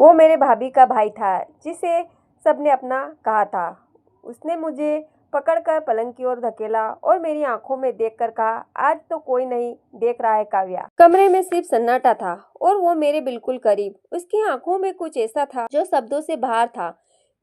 वो मेरे भाभी का भाई था जिसे सबने अपना कहा था। उसने मुझे पकड़कर पलंग की ओर धकेला और मेरी आंखों में देखकर कहा, आज तो कोई नहीं देख रहा है काव्या। कमरे में सिर्फ सन्नाटा था और वो मेरे बिल्कुल करीब। उसकी आंखों में कुछ ऐसा था जो शब्दों से बाहर था।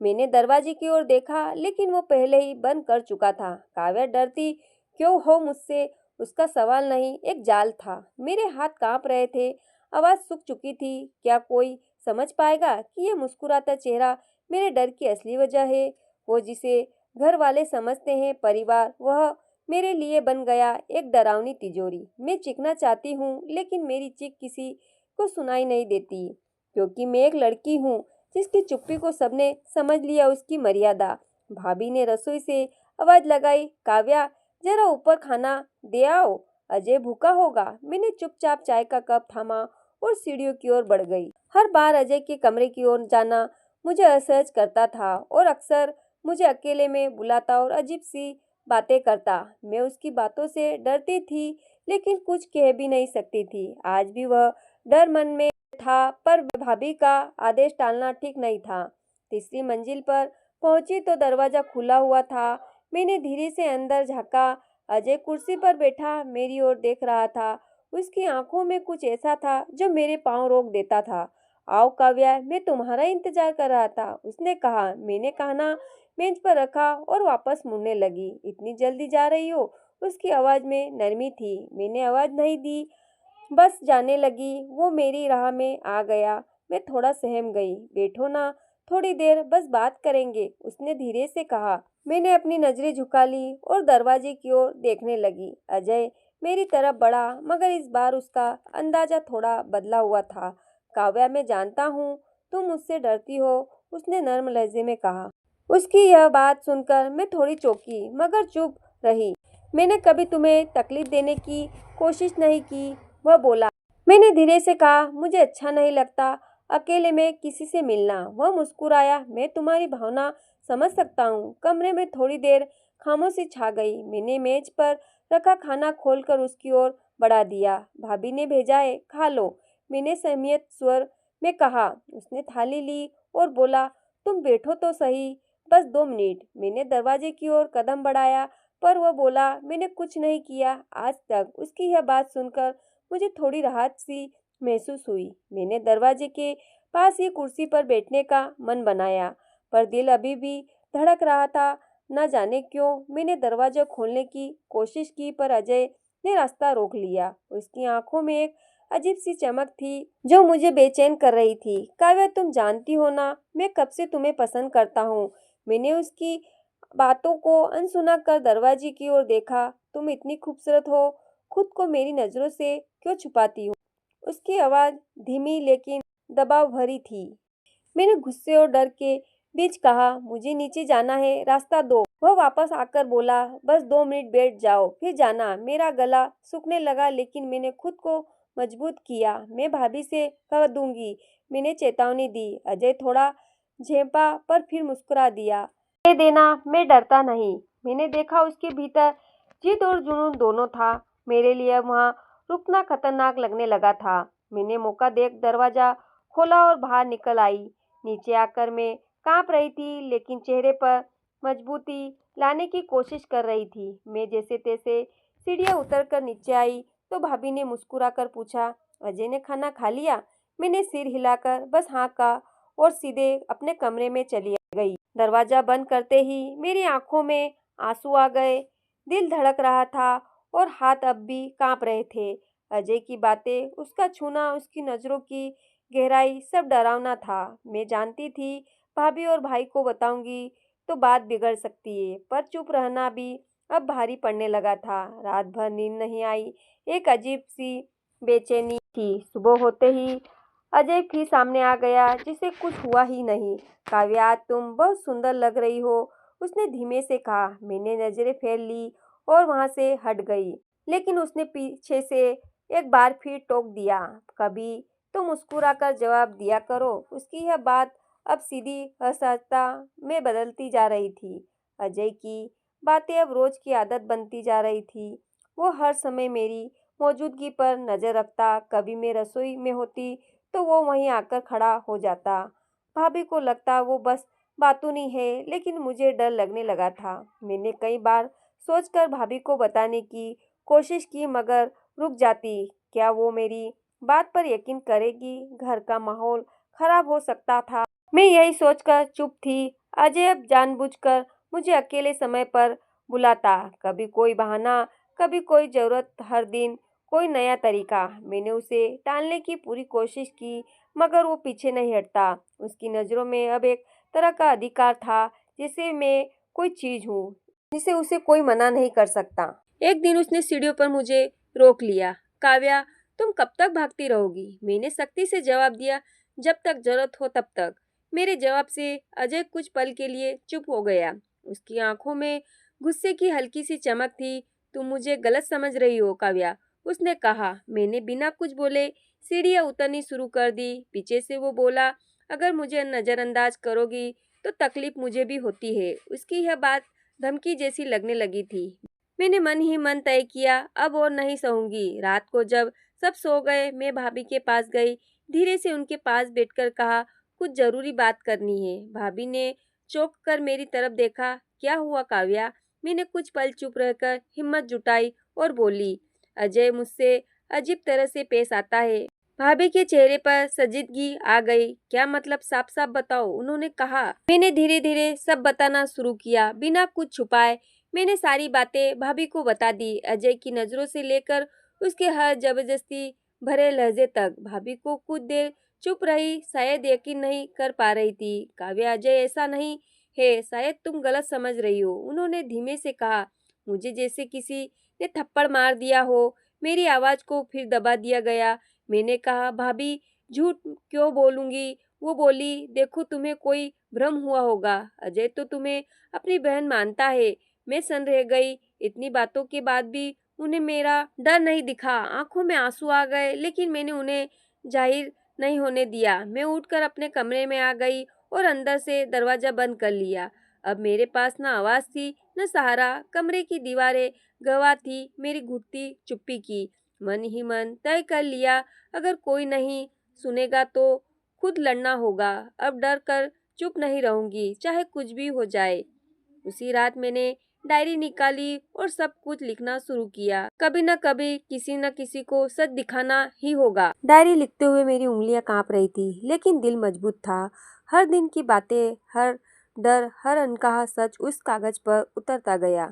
मैंने दरवाजे की ओर देखा लेकिन वो पहले ही बंद कर चुका था। काव्या डरती क्यों हो मुझसे, उसका सवाल नहीं, एक जाल था। मेरे हाथ कांप रहे थे, आवाज सूख चुकी थी। क्या कोई समझ पाएगा कि ये मुस्कुराता चेहरा मेरे डर की असली वजह है? वो जिसे घर वाले समझते हैं परिवार, वह मेरे लिए बन गया एक डरावनी तिजोरी। मैं चीखना चाहती हूँ लेकिन मेरी चीख किसी को सुनाई नहीं देती, क्योंकि मैं एक लड़की हूँ जिसकी चुप्पी को सबने समझ लिया उसकी मर्यादा। भाभी ने रसोई से आवाज लगाई, काव्या जरा ऊपर खाना दे आओ, अजय भूखा होगा। मैंने चुपचाप चाय का कप थामा और सीढ़ियों की ओर बढ़ गई। हर बार अजय के कमरे की ओर जाना मुझे असहज करता था और अक्सर मुझे अकेले में बुलाता और अजीब सी बातें करता। मैं उसकी बातों से डरती थी लेकिन कुछ कह भी नहीं सकती थी। आज भी वह डर मन में था, पर भाभी का आदेश टालना ठीक नहीं था। तीसरी मंजिल पर पहुंची तो दरवाजा खुला हुआ था। मैंने धीरे से अंदर झांका। अजय कुर्सी पर बैठा मेरी ओर देख रहा था। उसकी आंखों में कुछ ऐसा था जो मेरे पांव रोक देता था। आओ काव्या, मैं तुम्हारा इंतजार कर रहा था, उसने कहा। मैंने कहना बेंच पर रखा और वापस मुड़ने लगी। इतनी जल्दी जा रही हो? उसकी आवाज में नरमी थी। मैंने आवाज नहीं दी, बस जाने लगी। वो मेरी राह में आ गया। मैं थोड़ा सहम गई। बैठो ना, थोड़ी देर बस बात करेंगे, उसने धीरे से कहा। मैंने अपनी नजरें झुका ली और दरवाजे की ओर देखने लगी। अजय मेरी तरफ बढ़ा, मगर इस बार उसका अंदाजा थोड़ा बदला हुआ था। काव्या, मैं जानता हूँ तुम मुझसे डरती हो, उसने नर्म लहजे में कहा। उसकी यह बात सुनकर मैं थोड़ी चौंकी, मगर चुप रही। मैंने कभी तुम्हें तकलीफ देने की कोशिश नहीं की, वह बोला। मैंने धीरे से कहा, मुझे अच्छा नहीं लगता अकेले में किसी से मिलना। वह मुस्कुराया, मैं तुम्हारी भावना समझ सकता हूँ। कमरे में थोड़ी देर खामोशी छा गई। मैंने मेज पर रखा खाना खोलकर उसकी ओर बढ़ा दिया। भाभी ने भेजा है, खा लो, मैंने संयमित स्वर में कहा। उसने थाली ली और बोला, तुम बैठो तो सही, बस 2 मिनट। मैंने दरवाजे की ओर कदम बढ़ाया, पर वह बोला, मैंने कुछ नहीं किया आज तक। उसकी यह बात सुनकर मुझे थोड़ी राहत सी महसूस हुई। मैंने दरवाजे के पास ही कुर्सी पर बैठने का मन बनाया, पर दिल अभी भी धड़क रहा था। न जाने क्यों मैंने दरवाजा खोलने की कोशिश की, पर अजय ने रास्ता रोक लिया। उसकी आंखों में एक अजीब सी चमक थी जो मुझे बेचैन कर रही थी। काव्या, तुम जानती हो ना, मैं कब से तुम्हें पसंद करता हूँ। मैंने उसकी बातों को अनसुना कर दरवाजे की ओर देखा। तुम इतनी खूबसूरत हो, खुद को मेरी नजरों से क्यों छुपाती हो? उसकी आवाज धीमी लेकिन दबाव भरी थी। मैंने गुस्से और डर के बीच कहा, मुझे नीचे जाना है, रास्ता दो। वह वापस आकर बोला, बस 2 मिनट बैठ जाओ फिर जाना। मेरा गला सूखने लगा लेकिन मैंने खुद को मजबूत किया। मैं भाभी से कह दूंगी, मैंने चेतावनी दी। अजय थोड़ा झेंपा पर फिर मुस्कुरा दिया। दे देना, मैं डरता नहीं। मैंने देखा उसके भीतर जिद और जुनून दोनों था। मेरे लिए वहाँ रुकना खतरनाक लगने लगा था। मैंने मौका देख दरवाजा खोला और बाहर निकल आई। नीचे आकर मैं कांप रही थी लेकिन चेहरे पर मजबूती लाने की कोशिश कर रही थी। मैं जैसे तैसे सीढ़ियाँ उतरकर नीचे आई तो भाभी ने मुस्कुराकर पूछा, अजय ने खाना खा लिया? मैंने सिर हिलाकर बस हाँ कहा और सीधे अपने कमरे में चली गई। दरवाजा बंद करते ही मेरी आंखों में आंसू आ गए। दिल धड़क रहा था और हाथ अब भी कांप रहे थे। अजय की बातें, उसका छूना, उसकी नज़रों की गहराई, सब डरावना था। मैं जानती थी भाभी और भाई को बताऊंगी तो बात बिगड़ सकती है, पर चुप रहना भी अब भारी पड़ने लगा था। रात भर नींद नहीं आई, एक अजीब सी बेचैनी थी। सुबह होते ही अजय फिर सामने आ गया जिसे कुछ हुआ ही नहीं। काव्या, आज तुम बहुत सुंदर लग रही हो, उसने धीमे से कहा। मैंने नजरें फेर ली और वहां से हट गई, लेकिन उसने पीछे से एक बार फिर टोक दिया, कभी तो मुस्कुराकर जवाब दिया करो। उसकी यह बात अब सीधी असहजता में बदलती जा रही थी। अजय की बातें अब रोज की आदत बनती जा रही थी। वो हर समय मेरी मौजूदगी पर नजर रखता। कभी मैं रसोई में होती तो वो वहीं आकर खड़ा हो जाता। भाभी को लगता वो बस बातूनी है, लेकिन मुझे डर लगने लगा था। मैंने कई बार सोचकर भाभी को बताने की कोशिश की, मगर रुक जाती। क्या वो मेरी बात पर यकीन करेगी? घर का माहौल खराब हो सकता था। मैं यही सोचकर चुप थी। अजय अब जानबूझकर मुझे अकेले समय पर बुलाता, कभी कोई बहाना, कभी कोई जरूरत, हर दिन कोई नया तरीका। मैंने उसे टालने की पूरी कोशिश की, मगर वो पीछे नहीं हटता। उसकी नज़रों में अब एक तरह का अधिकार था, जैसे मैं कोई चीज हूँ जिसे उसे कोई मना नहीं कर सकता। एक दिन उसने सीढ़ियों पर मुझे रोक लिया। काव्या, तुम कब तक भागती रहोगी? मैंने सख्ती से जवाब दिया, जब तक जरूरत हो तब तक। मेरे जवाब से अजय कुछ पल के लिए चुप हो गया। उसकी आंखों में गुस्से की हल्की सी चमक थी। तुम मुझे गलत समझ रही हो काव्या, उसने कहा। मैंने बिना कुछ बोले सीढ़ियां उतरनी शुरू कर दी। पीछे से वो बोला, अगर मुझे नजरअंदाज करोगी तो तकलीफ मुझे भी होती है। उसकी यह बात धमकी जैसी लगने लगी थी। मैंने मन ही मन तय किया, अब और नहीं सहूंगी। रात को जब सब सो गए, मैं भाभी के पास गई। धीरे से उनके पास बैठकर कहा, कुछ जरूरी बात करनी है। भाभी ने चौंक कर मेरी तरफ देखा। क्या हुआ काव्या? मैंने कुछ पल चुप रहकर हिम्मत जुटाई और बोली, अजय मुझसे अजीब तरह से पेश आता है। भाभी के चेहरे पर संजीदगी आ गई। क्या मतलब? साफ साफ बताओ, उन्होंने कहा। मैंने धीरे धीरे सब बताना शुरू किया, बिना कुछ छुपाए। मैंने सारी बातें भाभी को बता दी, अजय की नजरों से लेकर उसके हर जबरदस्ती भरे लहजे तक। भाभी को कुछ देर चुप रही, शायद यकीन नहीं कर पा रही थी। काव्या, अजय ऐसा नहीं है, शायद तुम गलत समझ रही हो, उन्होंने धीमे से कहा। मुझे जैसे किसी ने थप्पड़ मार दिया हो। मेरी आवाज को फिर दबा दिया गया। मैंने कहा, भाभी झूठ क्यों बोलूंगी? वो बोली, देखो तुम्हें कोई भ्रम हुआ होगा, अजय तो तुम्हें अपनी बहन मानता है। मैं सन रह गई। इतनी बातों के बाद भी उन्हें मेरा डर नहीं दिखा। आंखों में आंसू आ गए, लेकिन मैंने उन्हें जाहिर नहीं होने दिया। मैं उठकर अपने कमरे में आ गई और अंदर से दरवाजा बंद कर लिया। अब मेरे पास न आवाज थी न सहारा। कमरे की दीवारें गवाह थी मेरी घुटती चुप्पी की। मन ही मन तय कर लिया, अगर कोई नहीं सुनेगा तो खुद लड़ना होगा। अब डर कर चुप नहीं रहूंगी, चाहे कुछ भी हो जाए। उसी रात मैंने डायरी निकाली और सब कुछ लिखना शुरू किया। कभी न कभी किसी न किसी को सच दिखाना ही होगा। डायरी लिखते हुए मेरी उंगलियां कांप रही थी, लेकिन दिल मजबूत था। हर दिन की बातें, हर डर, हर अनकहा सच उस कागज पर उतरता गया।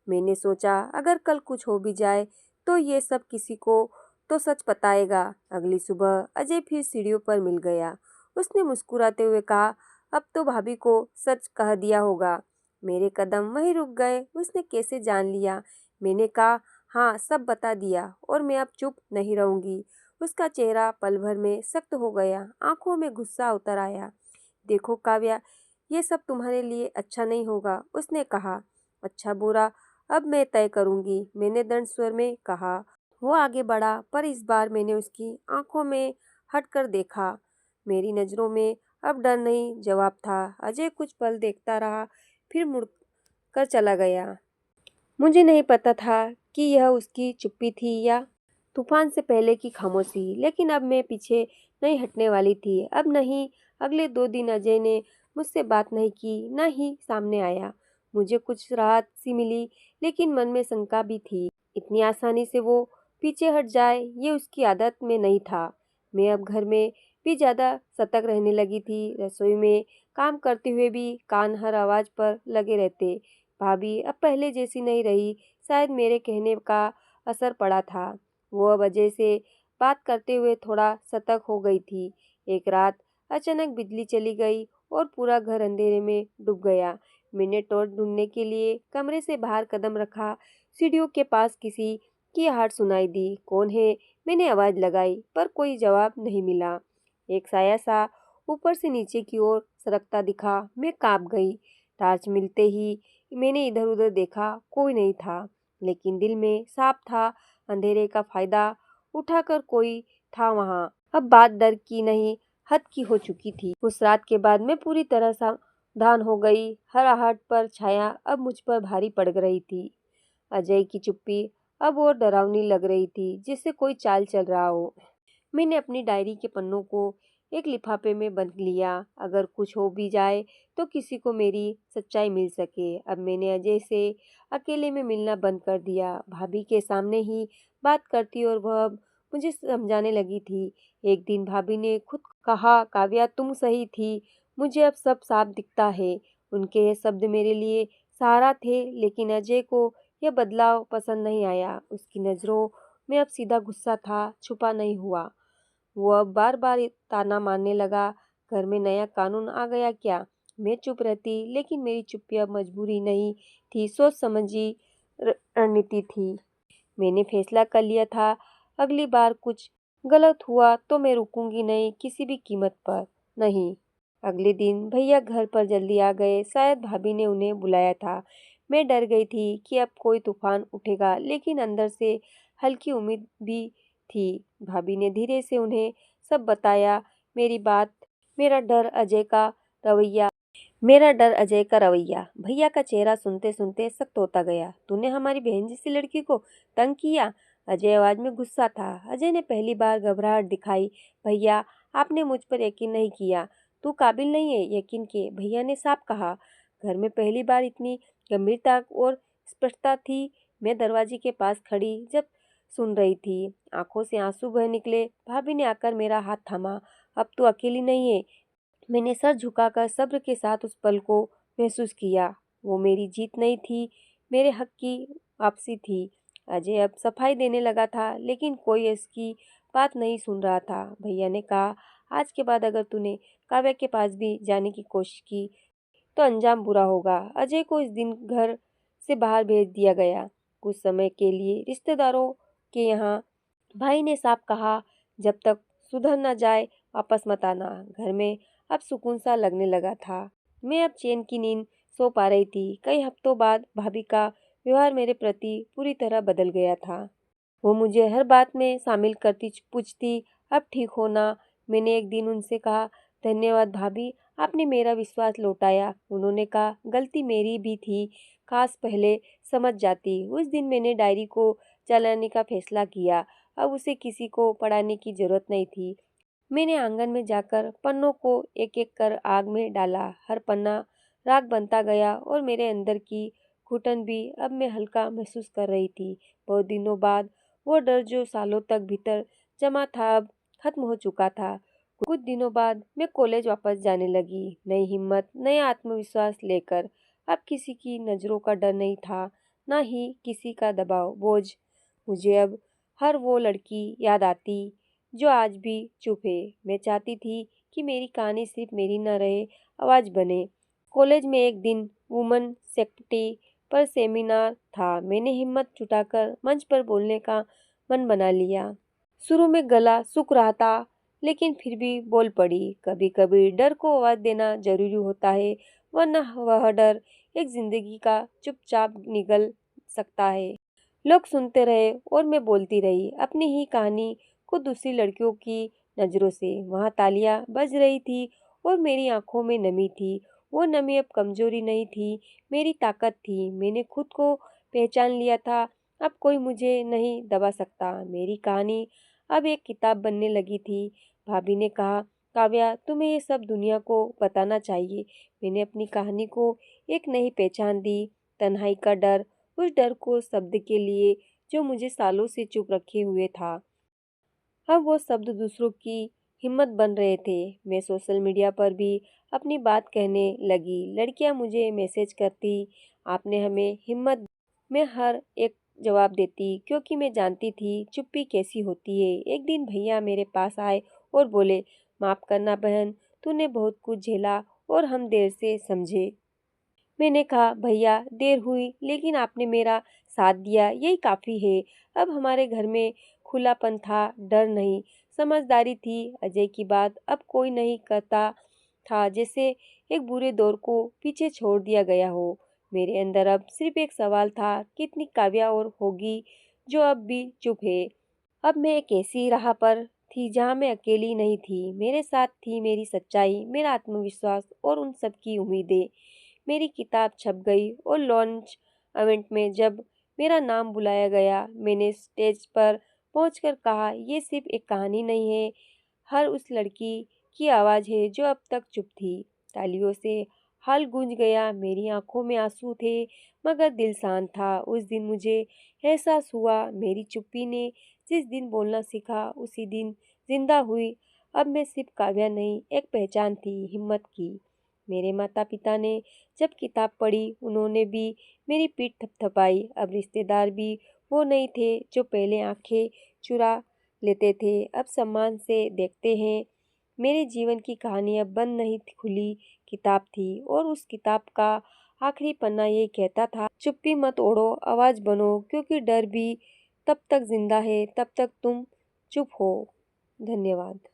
मैंने सोचा, अगर कल कुछ हो भी जाए तो ये सब किसी को तो सच बताएगा। अगली सुबह अजय फिर सीढ़ियों पर मिल गया। उसने मुस्कुराते हुए कहा, अब तो भाभी को सच कह दिया होगा। मेरे कदम वहीं रुक गए। उसने कैसे जान लिया? मैंने कहा, हाँ, सब बता दिया और मैं अब चुप नहीं रहूंगी। उसका चेहरा पल भर में सख्त हो गया, आंखों में गुस्सा उतर आया। देखो काव्या, ये सब तुम्हारे लिए अच्छा नहीं होगा, उसने कहा। अच्छा बुरा अब मैं तय करूंगी, मैंने दृढ़ स्वर में कहा। वो आगे बढ़ा, पर इस बार मैंने उसकी आंखों में हटकर देखा। मेरी नजरों में अब डर नहीं, जवाब था। अजय कुछ पल देखता रहा, फिर मुड़कर चला गया। मुझे नहीं पता था कि यह उसकी चुप्पी थी या तूफान से पहले की खामोशी, लेकिन अब मैं पीछे नहीं हटने वाली थी। अब नहीं। अगले 2 दिन अजय ने मुझसे बात नहीं की, न ही सामने आया। मुझे कुछ राहत सी मिली, लेकिन मन में शंका भी थी। इतनी आसानी से वो पीछे हट जाए, ये उसकी आदत में नहीं था। मैं अब घर में भी ज़्यादा सतर्क रहने लगी थी। रसोई में काम करते हुए भी कान हर आवाज़ पर लगे रहते। भाभी अब पहले जैसी नहीं रही। शायद मेरे कहने का असर पड़ा था। वो अब अजय से बात करते हुए थोड़ा सतर्क हो गई थी। एक रात अचानक बिजली चली गई और पूरा घर अंधेरे में डूब गया। मैंने टॉर्च ढूंढने के लिए कमरे से बाहर कदम रखा। सीढ़ियों के पास किसी की आहट सुनाई दी। कौन है? मैंने आवाज लगाई, पर कोई जवाब नहीं मिला। एक साया सा ऊपर से नीचे की ओर सरकता दिखा। मैं कांप गई। टॉर्च मिलते ही मैंने इधर उधर देखा, कोई नहीं था, लेकिन दिल में साफ था, अंधेरे का फायदा उठाकर कोई था वहां। अब बात डर की नहीं, हद की हो चुकी थी। उस रात के बाद मैं पूरी तरह सावधान हो गई। हर आहट पर छाया अब मुझ पर भारी पड़ रही थी। अजय की चुप्पी अब और डरावनी लग रही थी, जिससे कोई चाल चल रहा हो। मैंने अपनी डायरी के पन्नों को एक लिफाफे में बंद लिया, अगर कुछ हो भी जाए तो किसी को मेरी सच्चाई मिल सके। अब मैंने अजय से अकेले में मिलना बंद कर दिया। भाभी के सामने ही बात करती और वह अब मुझे समझाने लगी थी। एक दिन भाभी ने खुद कहा, काव्या तुम सही थी, मुझे अब सब साफ दिखता है। उनके ये शब्द मेरे लिए सहारा थे, लेकिन अजय को यह बदलाव पसंद नहीं आया। उसकी नज़रों में अब सीधा गुस्सा था, छुपा नहीं हुआ। वो अब बार बार ताना मारने लगा, घर में नया कानून आ गया क्या? मैं चुप रहती, लेकिन मेरी चुप्पी अब मजबूरी नहीं थी, सोच समझी रणनीति थी। मैंने फैसला कर लिया था, अगली बार कुछ गलत हुआ तो मैं रुकूंगी नहीं, किसी भी कीमत पर नहीं। अगले दिन भैया घर पर जल्दी आ गए, शायद भाभी ने उन्हें बुलाया था। मैं डर गई थी कि अब कोई तूफान उठेगा, लेकिन अंदर से हल्की उम्मीद भी थी। भाभी ने धीरे से उन्हें सब बताया, मेरी बात, मेरा डर, अजय का रवैया मेरा डर अजय का रवैया। भैया का चेहरा सुनते सुनते सख्त होता गया। तूने हमारी बहन जैसी लड़की को तंग किया? अजय आवाज में गुस्सा था। अजय ने पहली बार घबराहट दिखाई। भैया, आपने मुझ पर यकीन नहीं किया। तू काबिल नहीं है यकीन के, भैया ने साफ कहा। घर में पहली बार इतनी गंभीरता और स्पष्टता थी। मैं दरवाजे के पास खड़ी जब सुन रही थी, आंखों से आंसू बह निकले। भाभी ने आकर मेरा हाथ थामा। अब तू अकेली नहीं है। मैंने सर झुकाकर सब्र के साथ उस पल को महसूस किया। वो मेरी जीत नहीं थी, मेरे हक की वापसी थी। अजय अब सफाई देने लगा था, लेकिन कोई इसकी बात नहीं सुन रहा था। भैया ने कहा, आज के बाद अगर तूने काव्या के पास भी जाने की कोशिश की तो अंजाम बुरा होगा। अजय को इस दिन घर से बाहर भेज दिया गया, कुछ समय के लिए रिश्तेदारों के यहाँ। भाई ने साफ कहा, जब तक सुधर न जाए वापस मत आना। घर में अब सुकून सा लगने लगा था। मैं अब चैन की नींद सो पा रही थी। कई हफ्तों बाद भाभी का व्यवहार मेरे प्रति पूरी तरह बदल गया था। वो मुझे हर बात में शामिल करती, पूछती, अब ठीक हो ना? मैंने एक दिन उनसे कहा, धन्यवाद भाभी, आपने मेरा विश्वास लौटाया। उन्होंने कहा, गलती मेरी भी थी, काश पहले समझ जाती। उस दिन मैंने डायरी को चलाने का फैसला किया। अब उसे किसी को पढ़ाने की जरूरत नहीं थी। मैंने आंगन में जाकर पन्नों को एक एक कर आग में डाला। हर पन्ना राख बनता गया और मेरे अंदर की घुटन भी अब मैं हल्का महसूस कर रही थी। बहुत दिनों बाद वो डर जो सालों तक भीतर जमा था अब खत्म हो चुका था। कुछ दिनों बाद मैं कॉलेज वापस जाने लगी, नई हिम्मत, नया आत्मविश्वास लेकर। अब किसी की नज़रों का डर नहीं था, ना ही किसी का दबाव, बोझ। मुझे अब हर वो लड़की याद आती जो आज भी चुप है। मैं चाहती थी कि मेरी कहानी सिर्फ मेरी न रहे, आवाज़ बने। कॉलेज में एक दिन वुमन सेक्रेटरी पर सेमिनार था। मैंने हिम्मत जुटाकर मंच पर बोलने का मन बना लिया। शुरू में गला सूख रहा था, लेकिन फिर भी बोल पड़ी। कभी कभी डर को आवाज़ देना जरूरी होता है, वरना वह डर एक जिंदगी का चुपचाप निगल सकता है। लोग सुनते रहे और मैं बोलती रही, अपनी ही कहानी को दूसरी लड़कियों की नज़रों से। वहाँ तालियां बज रही थी और मेरी आंखों में नमी थी। वो नमी अब कमजोरी नहीं थी, मेरी ताकत थी। मैंने खुद को पहचान लिया था, अब कोई मुझे नहीं दबा सकता। मेरी कहानी अब एक किताब बनने लगी थी। भाभी ने कहा, काव्या तुम्हें ये सब दुनिया को बताना चाहिए। मैंने अपनी कहानी को एक नई पहचान दी, तन्हाई का डर, उस डर को शब्द के लिए जो मुझे सालों से चुप रखे हुए था। अब वो शब्द दूसरों की हिम्मत बन रहे थे। मैं सोशल मीडिया पर भी अपनी बात कहने लगी। लड़कियां मुझे मैसेज करती, आपने हमें हिम्मत दी। मैं हर एक जवाब देती, क्योंकि मैं जानती थी चुप्पी कैसी होती है। एक दिन भैया मेरे पास आए और बोले, माफ करना बहन, तूने बहुत कुछ झेला और हम देर से समझे। मैंने कहा, भैया देर हुई, लेकिन आपने मेरा साथ दिया, यही काफ़ी है। अब हमारे घर में खुलापन था, डर नहीं, समझदारी थी। अजय की बात अब कोई नहीं कहता था, जैसे एक बुरे दौर को पीछे छोड़ दिया गया हो। मेरे अंदर अब सिर्फ एक सवाल था, कितनी काव्या और होगी जो अब भी चुप है। अब मैं एक ऐसी राह पर थी जहाँ मैं अकेली नहीं थी। मेरे साथ थी मेरी सच्चाई, मेरा आत्मविश्वास और उन सब की उम्मीदें। मेरी किताब छप गई और लॉन्च इवेंट में जब मेरा नाम बुलाया गया, मैंने स्टेज पर पहुंचकर कहा, ये सिर्फ एक कहानी नहीं है, हर उस लड़की की आवाज़ है जो अब तक चुप थी। तालियों से हॉल गूंज गया, मेरी आंखों में आंसू थे मगर दिल शांत था। उस दिन मुझे एहसास हुआ, मेरी चुप्पी ने जिस दिन बोलना सीखा उसी दिन जिंदा हुई। अब मैं सिर्फ काव्या नहीं, एक पहचान थी, हिम्मत की। मेरे माता पिता ने जब किताब पढ़ी उन्होंने भी मेरी पीठ थपथपाई। अब रिश्तेदार भी वो नहीं थे जो पहले आंखें चुरा लेते थे, अब सम्मान से देखते हैं। मेरे जीवन की कहानी अब बंद नहीं थी, खुली किताब थी और उस किताब का आखिरी पन्ना ये कहता था, चुप्पी मत ओढ़ो, आवाज बनो, क्योंकि डर भी तब तक जिंदा है तब तक तुम चुप हो। धन्यवाद।